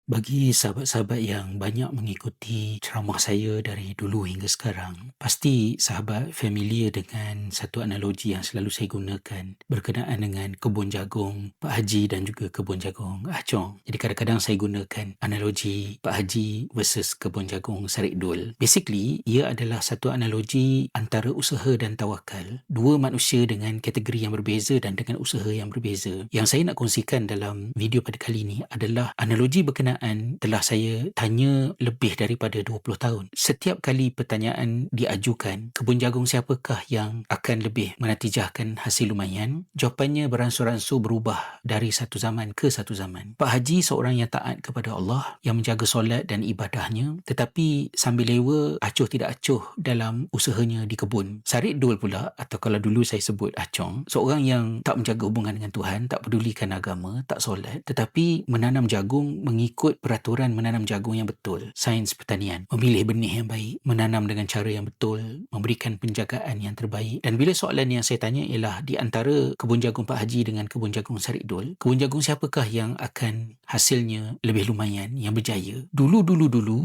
Bagi sahabat-sahabat yang banyak mengikuti ceramah saya dari dulu hingga sekarang, pasti sahabat familiar dengan satu analogi yang selalu saya gunakan berkenaan dengan kebun jagung Pak Haji dan juga kebun jagung Ah Chong. Jadi kadang-kadang saya gunakan analogi Pak Haji versus kebun jagung Sarik Dul. Basically, ia adalah satu analogi antara usaha dan tawakal. Dua manusia dengan kategori yang berbeza dan dengan usaha yang berbeza. Yang saya nak kongsikan dalam video pada kali ini adalah analogi berkenaan telah saya tanya lebih daripada 20 tahun. Setiap kali pertanyaan diajukan, kebun jagung siapakah yang akan lebih menatijahkan hasil lumayan? Jawapannya beransur-ansur berubah dari satu zaman ke satu zaman. Pak Haji seorang yang taat kepada Allah, yang menjaga solat dan ibadahnya, tetapi sambil lewa acuh tidak acuh dalam usahanya di kebun. Sarik Dul pula, atau kalau dulu saya sebut Ah Chong, seorang yang tak menjaga hubungan dengan Tuhan, tak pedulikan agama, tak solat, tetapi menanam jagung mengikut peraturan menanam jagung yang betul. Sains pertanian, memilih benih yang baik, menanam dengan cara yang betul, memberikan penjagaan yang terbaik. Dan bila soalan yang saya tanya ialah di antara kebun jagung Pak Haji dengan kebun jagung Sarik Dul, kebun jagung siapakah yang akan hasilnya lebih lumayan, yang berjaya? Dulu,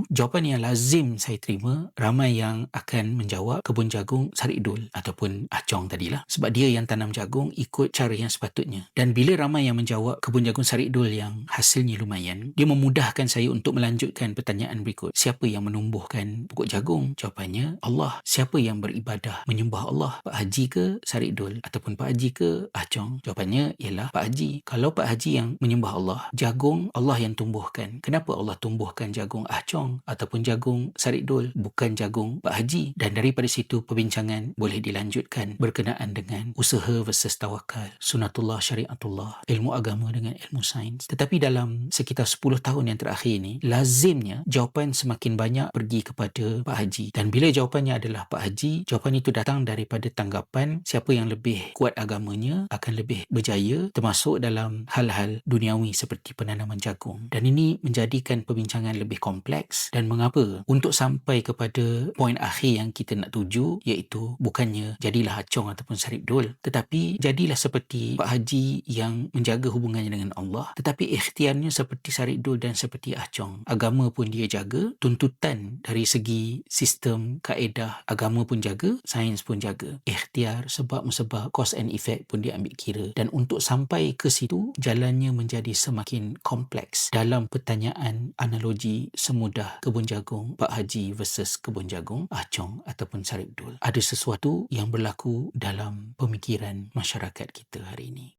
jawapan yang lazim saya terima, ramai yang akan menjawab kebun jagung Sarik Dul ataupun Ah Chong tadilah. Sebab dia yang tanam jagung ikut cara yang sepatutnya. Dan bila ramai yang menjawab kebun jagung Sarik Dul yang hasilnya lumayan, dia memudahkan saya untuk melanjutkan pertanyaan berikut. Siapa yang menumbuhkan pokok jagung? Jawapannya Allah. Siapa yang beribadah menyembah Allah? Pak Haji ke Sarik Dul ataupun Pak Haji ke Ah Chong? Jawapannya ialah Pak Haji. Kalau Pak Haji yang menyembah Allah, jagung Allah yang tumbuhkan. Kenapa Allah tumbuhkan jagung Ah Chong ataupun jagung Sarik Dul, bukan jagung Pak Haji? Dan daripada situ perbincangan boleh dilanjutkan berkenaan dengan usaha versus tawakal, sunatullah syariatullah, ilmu agama dengan ilmu sains. Tetapi dalam sekitar 10 tahun yang terakhir ini, lazimnya jawapan semakin banyak pergi kepada Pak Haji. Dan bila jawapannya adalah Pak Haji, jawapan itu datang daripada tanggapan siapa yang lebih kuat agamanya akan lebih berjaya, termasuk dalam hal-hal duniawi seperti penanaman jagung. Dan ini menjadikan perbincangan lebih kompleks. Dan mengapa? Untuk sampai kepada poin akhir yang kita nak tuju, iaitu bukannya jadilah Ah Chong ataupun Sarik Dul, tetapi jadilah seperti Pak Haji yang menjaga hubungannya dengan Allah, tetapi ikhtiarnya seperti Sarik Dul dan seperti Ah Chong. Agama pun dia jaga, tuntutan dari segi sistem kaedah agama pun jaga, sains pun jaga. Ikhtiar, sebab-musabab, cause and effect pun dia ambil kira. Dan untuk sampai ke situ, jalannya menjadi semakin kompleks dalam pertanyaan analogi semudah kebun jagung Pak Haji versus kebun jagung Ah Chong ataupun Sarik Dul. Ada sesuatu yang berlaku dalam pemikiran masyarakat kita hari ini.